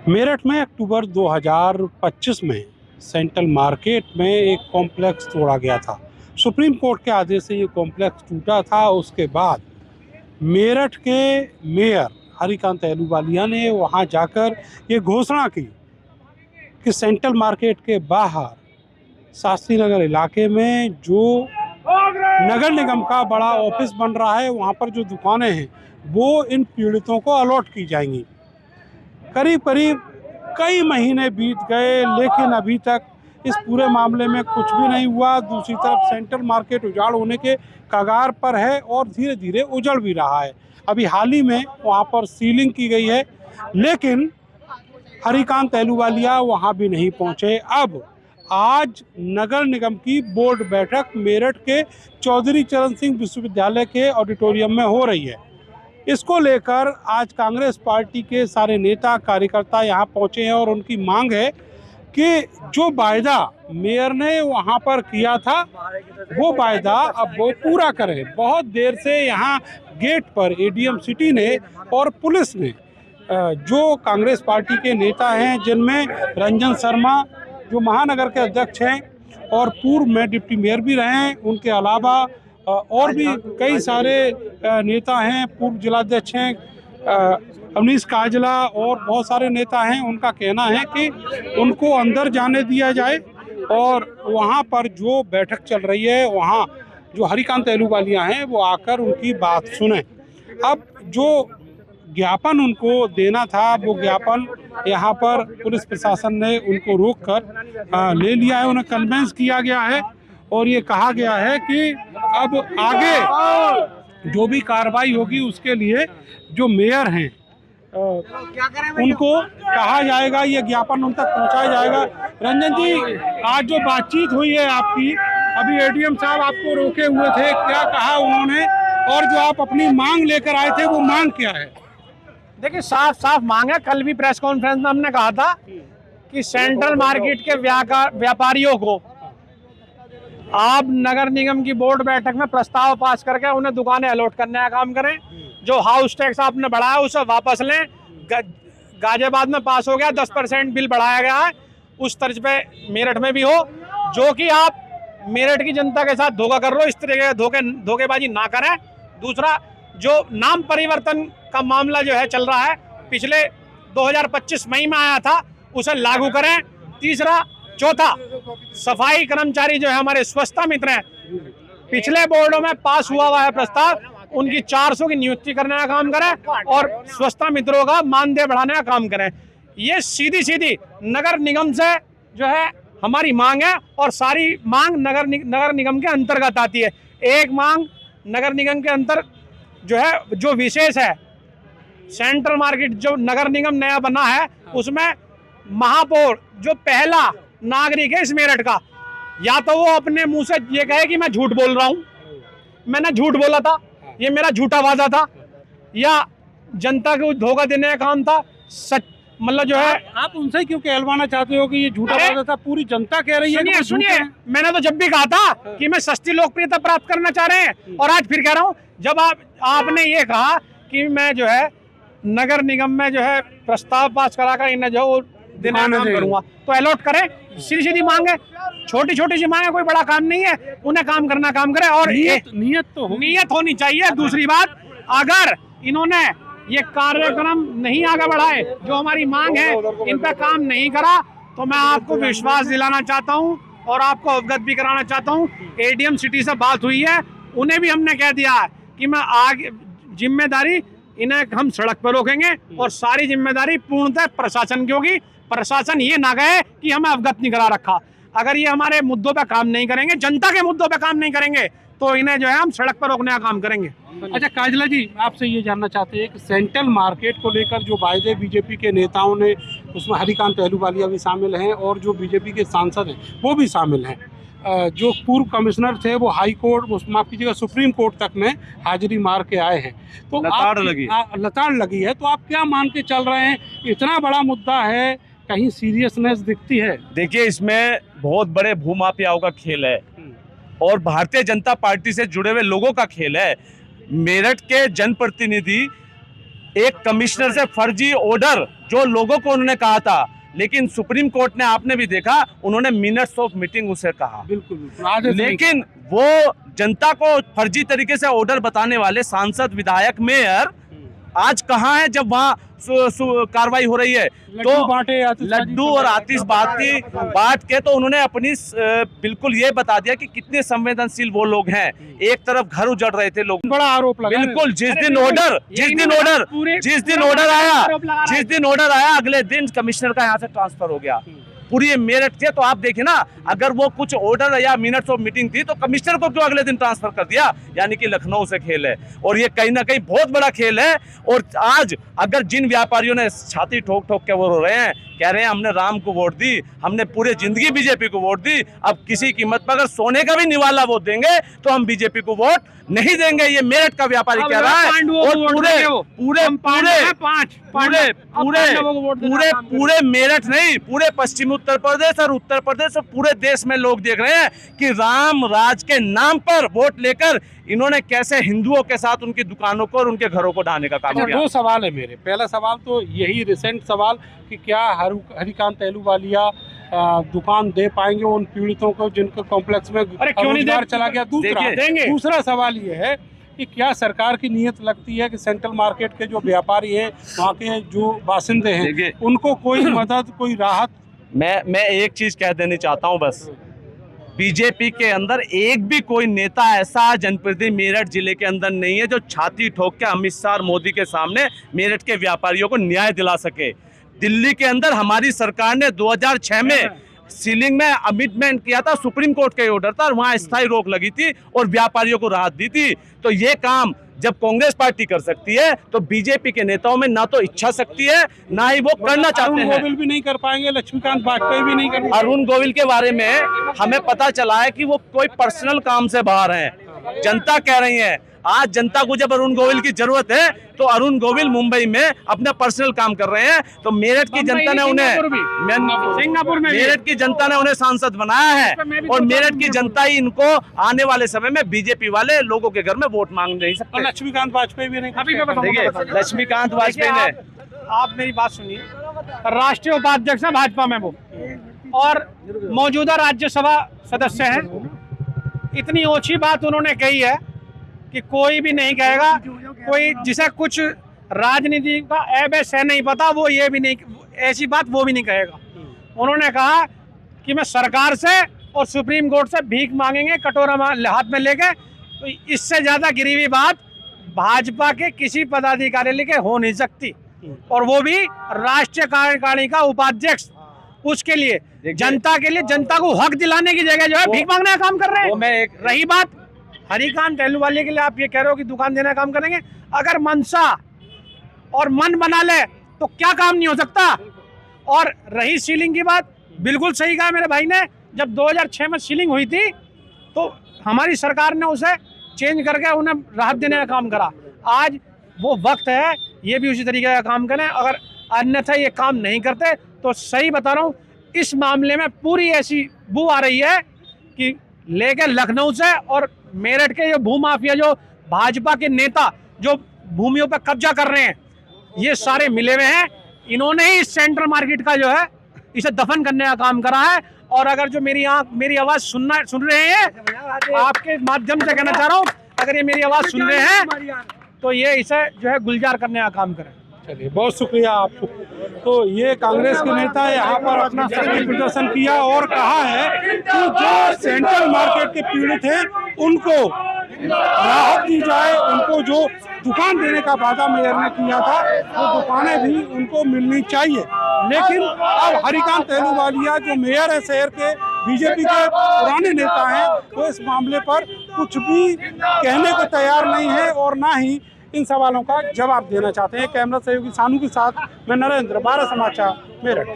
मेरठ में अक्टूबर 2025 में central market में एक कॉम्प्लेक्स तोड़ा गया था। सुप्रीम कोर्ट के आदेश से ये कॉम्प्लेक्स टूटा था। उसके बाद मेरठ के मेयर हरिकांत अहलूवालिया ने वहां जाकर ये घोषणा की कि सेंट्रल मार्केट के बाहर शास्त्री नगर इलाके में जो नगर निगम का बड़ा ऑफिस बन रहा है, वहाँ पर जो दुकानें हैं वो इन पीड़ितों को अलॉट की जाएंगी। करीब करीब कई महीने बीत गए, लेकिन अभी तक इस पूरे मामले में कुछ भी नहीं हुआ। दूसरी तरफ सेंट्रल मार्केट उजाड़ होने के कगार पर है और धीरे धीरे उजड़ भी रहा है। अभी हाल ही में वहाँ पर सीलिंग की गई है, लेकिन हरिकांत अहलूवालिया वहाँ भी नहीं पहुँचे। अब आज नगर निगम की बोर्ड बैठक मेरठ के चौधरी चरण सिंह विश्वविद्यालय के ऑडिटोरियम में हो रही है। इसको लेकर आज कांग्रेस पार्टी के सारे नेता कार्यकर्ता यहाँ पहुँचे हैं और उनकी मांग है कि जो वायदा मेयर ने वहाँ पर किया था वो वायदा अब वो पूरा करें। बहुत देर से यहाँ गेट पर एडीएम सिटी ने और पुलिस ने जो कांग्रेस पार्टी के नेता हैं, जिनमें रंजन शर्मा जो महानगर के अध्यक्ष हैं और पूर्व में डिप्टी मेयर भी रहे हैं, उनके अलावा और भी कई सारे नेता हैं, पूर्व जिलाध्यक्ष हैं अवनीश काजला और बहुत सारे नेता हैं। उनका कहना है कि उनको अंदर जाने दिया जाए और वहाँ पर जो बैठक चल रही है वहाँ जो हरिकांत अहलूवालिया हैं वो आकर उनकी बात सुने। अब जो ज्ञापन उनको देना था वो ज्ञापन यहाँ पर पुलिस प्रशासन ने उनको रोककर ले लिया है, उन्हें कन्वेंस किया गया है और ये कहा गया है कि अब आगे जो भी कार्रवाई होगी उसके लिए जो मेयर हैं उनको कहा जाएगा, ये ज्ञापन उन तक पहुंचाया जाएगा। रंजन जी, आज जो बातचीत हुई है आपकी, अभी एडीएम साहब आपको रोके हुए थे, क्या कहा उन्होंने और जो आप अपनी मांग लेकर आए थे वो मांग क्या है? देखिए, साफ साफ मांग है। कल भी प्रेस कॉन्फ्रेंस में हमने कहा था कि सेंट्रल मार्केट के व्यापारियों को आप नगर निगम की बोर्ड बैठक में प्रस्ताव पास करके उन्हें दुकानें अलॉट करने का काम करें। जो हाउस टैक्स आपने बढ़ाया उसे वापस लें। गाजियाबाद में पास हो गया, 10% बिल बढ़ाया गया है, उस तर्ज पे मेरठ में भी हो। जो कि आप मेरठ की जनता के साथ धोखा कर रहे हो, इस तरह के धोखेबाजी ना करें। दूसरा, जो नाम परिवर्तन का मामला जो है चल रहा है, पिछले 2025 मई में आया था, उसे लागू करें। तीसरा, चौथा, सफाई कर्मचारी जो है हमारे स्वच्छता मित्र हैं, पिछले बोर्डों में पास हुआ है प्रस्ताव, उनकी 400 की नियुक्ति करने का काम करें और स्वच्छता मित्रों का मानदेय बढ़ाने का काम करें। ये सीधी सीधी नगर निगम से जो है हमारी मांग है और सारी मांग नगर निगम के अंतर्गत आती है। एक मांग नगर निगम के अंतर जो है, जो विशेष है, सेंट्रल मार्केट जो नगर निगम नया बना है उसमें महापौर जो पहला नागरिक है इस मेरठ का, या तो वो अपने मुंह से ये कहे कि मैं झूठ बोल रहा हूं, मैंने झूठ बोला था, ये मेरा झूठा वादा था, या जनता को धोखा देने का काम था। सच मतलब जो है, आप उनसे क्यों कहलवाना चाहते हो कि ये झूठा वादा था? पूरी जनता कह रही है। सुनिए, मैंने तो जब भी कहा था कि मैं सस्ती लोकप्रियता प्राप्त करना चाह रहे हैं और आज फिर कह रहा हूं। जब आपने ये कहा कि मैं जो है नगर निगम में जो है प्रस्ताव पास कराकर इन्हें जो देने का काम करूंगा, तो अलॉट करें। सीधी सीधी मांग है, छोटी छोटी सी मांग है, कोई बड़ा काम नहीं है। उन्हें काम करना काम करें और नियत होनी चाहिए। दूसरी बात, अगर इन्होंने ये कार्यक्रम नहीं आगे बढ़ाए, जो हमारी मांग है, इन पे काम नहीं करा, तो मैं आपको विश्वास दिलाना चाहता हूं और आपको अवगत भी कराना चाहता हूं। एडीएम सिटी से बात हुई है, उन्हें भी हमने कह दिया है कि मैं आगे जिम्मेदारी इन्हें हम सड़क पर रोकेंगे और सारी जिम्मेदारी पूर्णतः प्रशासन की होगी। प्रशासन ये ना कहे कि हमें अवगत नहीं करा रखा। अगर ये हमारे मुद्दों पे काम नहीं करेंगे, जनता के मुद्दों पे काम नहीं करेंगे, तो इन्हें जो है हम सड़क पर रोकने का काम करेंगे। अच्छा काजला जी, आपसे ये जानना चाहते हैं कि सेंट्रल मार्केट को लेकर जो वायदे बीजेपी के नेताओं ने, उसमें हरिकांत अहलूवालिया भी शामिल हैं और जो बीजेपी के सांसद हैं वो भी शामिल हैं। जो पूर्व कमिश्नर थे वो हाई कोर्ट, माफ कीजिएगा, सुप्रीम कोर्ट तक में हाजिरी मार के आए हैं, तो लताड़ लगी है। तो आप क्या मान के चल रहे हैं? इतना बड़ा मुद्दा है, कहीं सीरियसनेस दिखती है? देखिए, इसमें बहुत बड़े भूमाफियाओं का खेल है और भारतीय जनता पार्टी से जुड़े हुए लोगों का खेल है। मेरठ के जनप्रतिनिधि एक कमिश्नर से फर्जी ऑर्डर जो लोगों को उन्होंने कहा था, लेकिन सुप्रीम कोर्ट ने, आपने भी देखा, उन्होंने मिनट्स ऑफ मीटिंग उसे कहा। बिल्कुल। लेकिन वो जनता को फर्जी तरीके से ऑर्डर बताने वाले सांसद, विधायक, मेयर आज कहाँ है जब वहाँ कार्रवाई हो रही है? तो बांटे, लड्डू और आतिशबाजी बांट के तो उन्होंने अपनी बिल्कुल ये बता दिया कि कितने संवेदनशील वो लोग हैं। एक तरफ घर उजड़ रहे थे लोग, बड़ा आरोप लगा। बिल्कुल। जिस दिन ऑर्डर आया अगले दिन कमिश्नर का यहाँ से ट्रांसफर हो गया। पूरी मेरठ थे, तो आप देखिए ना, अगर वो कुछ ऑर्डर या मिनट्स ऑफ मीटिंग थी तो कमिश्नर को क्यों अगले दिन ट्रांसफर कर दिया? यानी कि लखनऊ से खेल है, और ये कहीं ना कहीं बहुत बड़ा खेल है। और आज अगर जिन व्यापारियों ने छाती ठोक ठोक के वो रो रहे हैं, कह रहे हैं हमने राम को वोट दी, हमने पूरे जिंदगी बीजेपी को वोट दी, अब किसी कीमत पर अगर सोने का भी निवाला वोट देंगे तो हम बीजेपी को वोट नहीं देंगे, ये मेरठ का व्यापारी कह रहा है। और पूरे मेरठ नहीं, पूरे पश्चिमी उत्तर प्रदेश और उत्तर प्रदेश और पूरे देश में लोग देख रहे हैं कि राम राज के नाम पर वोट लेकर इन्होंने कैसे हिंदुओं के साथ उनकी दुकानों को और उनके घरों को ढाने का काम किया। दो सवाल है मेरे। पहला सवाल तो यही रिसेंट सवाल कि क्या हरिकांत अहलूवालिया दुकान दे पाएंगे उन पीड़ितों को जिनके कॉम्प्लेक्स में रोजगार चला गया? दूसरा सवाल ये है कि क्या सरकार की नीयत लगती है कि सेंट्रल मार्केट के जो व्यापारी हैं, वहाँ के जो बासिंदे हैं, उनको कोई मदद, कोई राहत? मैं एक चीज कह देनी चाहता हूँ बस, बीजेपी के अंदर एक भी कोई नेता ऐसा जनप्रतिनिधि मेरठ जिले के अंदर नहीं है जो छाती ठोक के अमित शाह और मोदी के सामने मेरठ के व्यापारियों को न्याय दिला सके। दिल्ली के अंदर हमारी सरकार ने 2006 में सीलिंग में अमेंडमेंट किया था, सुप्रीम कोर्ट का ऑर्डर था, और वहां स्थायी रोक लगी थी और व्यापारियों को राहत दी थी। तो ये काम जब कांग्रेस पार्टी कर सकती है तो बीजेपी के नेताओं में ना तो इच्छा शक्ति है, ना ही वो करना चाहते हैं। अरुण गोविल भी नहीं कर पाएंगे, लक्ष्मीकांत वाजपेयी भी नहीं कर पाएंगे। अरुण गोविल के बारे में हमें पता चला है कि वो कोई पर्सनल काम से बाहर हैं। जनता कह रही है, आज जनता को जब अरुण गोविल की जरूरत है तो अरुण गोविल मुंबई में अपना पर्सनल काम कर रहे हैं। तो मेरठ की जनता ने मेरठ की जनता ने उन्हें सांसद बनाया है, और मेरठ की जनता ही इनको आने वाले समय में बीजेपी वाले लोगों के घर में वोट मांग नहीं सकते। लक्ष्मीकांत वाजपेयी भी नहीं। देखिए, लक्ष्मीकांत वाजपेयी ने, आप मेरी बात सुनिए, राष्ट्रीय उपाध्यक्ष है भाजपा में वो, और मौजूदा राज्यसभा सदस्य हैं। इतनी ओछी बात उन्होंने कही है कि कोई भी नहीं कहेगा, कोई जिसे कुछ राजनीति का ऐबैस है नहीं पता, वो ये भी नहीं, ऐसी बात वो भी नहीं कहेगा। उन्होंने कहा कि मैं सरकार से और सुप्रीम कोर्ट से भीख मांगेंगे कटोरा हाथ में लेके। तो इससे ज्यादा गिरी हुई बात भाजपा के किसी पदाधिकारी के हो नहीं सकती, और वो भी राष्ट्रीय कार्यकारिणी का उपाध्यक्ष। उसके लिए, जनता के लिए, जनता को हक दिलाने की जगह जो है भीख मांगने का काम कर रहे हैं। रही बात हरिकांत अहलूवालिया के लिए, आप ये कह रहे हो कि दुकान देने का काम करेंगे। अगर मनसा और मन बना ले तो क्या काम नहीं हो सकता। और रही सीलिंग की बात, बिल्कुल सही कहा मेरे भाई ने। जब 2006 में सीलिंग हुई थी तो हमारी सरकार ने उसे चेंज करके उन्हें राहत देने का काम करा। आज वो वक्त है ये भी उसी तरीके का काम करें। अगर अन्यथा ये काम नहीं करते तो सही बता रहा हूँ, इस मामले में पूरी ऐसी बू आ रही है कि लेके लखनऊ से और मेरठ के जो भूमाफिया, जो भाजपा के नेता जो भूमियों पर कब्जा कर रहे हैं, ये सारे मिले हुए हैं। इन्होंने ही इस सेंट्रल मार्केट का जो है इसे दफन करने का काम करा है। और अगर जो मेरी आवाज सुन रहे हैं, आपके माध्यम से कहना चाह रहा हूँ, अगर ये मेरी आवाज सुन रहे हैं तो ये इसे जो है गुलजार करने का काम करें। चलिए, बहुत शुक्रिया आपको। तो ये कांग्रेस के नेता यहाँ पर अपना शक्ति प्रदर्शन किया और कहा है कि जो सेंट्रल मार्केट के पीड़ित हैं उनको राहत दी जाए, उनको जो दुकान देने का वादा मेयर ने किया था वो दुकानें भी उनको मिलनी चाहिए। लेकिन अब हरिकांत अहलूवालिया जो मेयर है शहर के, बीजेपी के पुराने नेता हैं, वो इस मामले पर कुछ भी कहने को तैयार नहीं है और ना ही इन सवालों का जवाब देना चाहते हैं। कैमरा सहयोगी सानू के साथ मैं नरेंद्र, 12 समाचार, मेरठ।